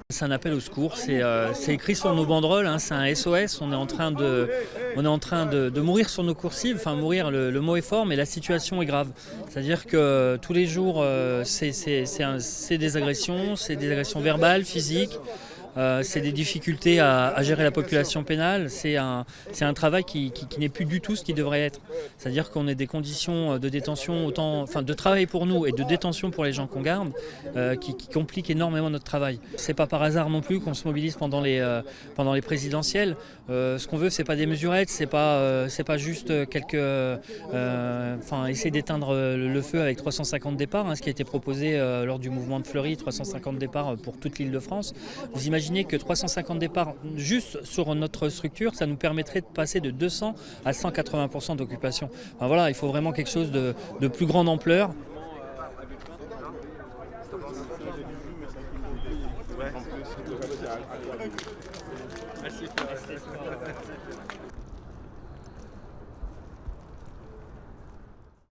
C'est un appel au secours, c'est écrit sur nos banderoles, hein, c'est un SOS, on est en train de mourir sur nos coursives, enfin mourir, le mot est fort, mais la situation est grave. C'est-à-dire que tous les jours, c'est des agressions verbales, physiques. C'est des difficultés à gérer la population pénale, c'est un travail qui n'est plus du tout ce qui devrait être. C'est-à-dire qu'on a des conditions de détention, de travail pour nous et de détention pour les gens qu'on garde, qui compliquent énormément notre travail. C'est pas par hasard non plus qu'on se mobilise pendant les présidentielles. Ce qu'on veut, c'est pas des mesurettes, c'est pas juste essayer d'éteindre le feu avec 350 départs, hein, ce qui a été proposé lors du mouvement de Fleury, 350 départs pour toute l'Île-de-France. Vous imaginez que 350 départs juste sur notre structure, ça nous permettrait de passer de 200 à 180% d'occupation. Enfin, voilà, il faut vraiment quelque chose de plus grande ampleur. Merci.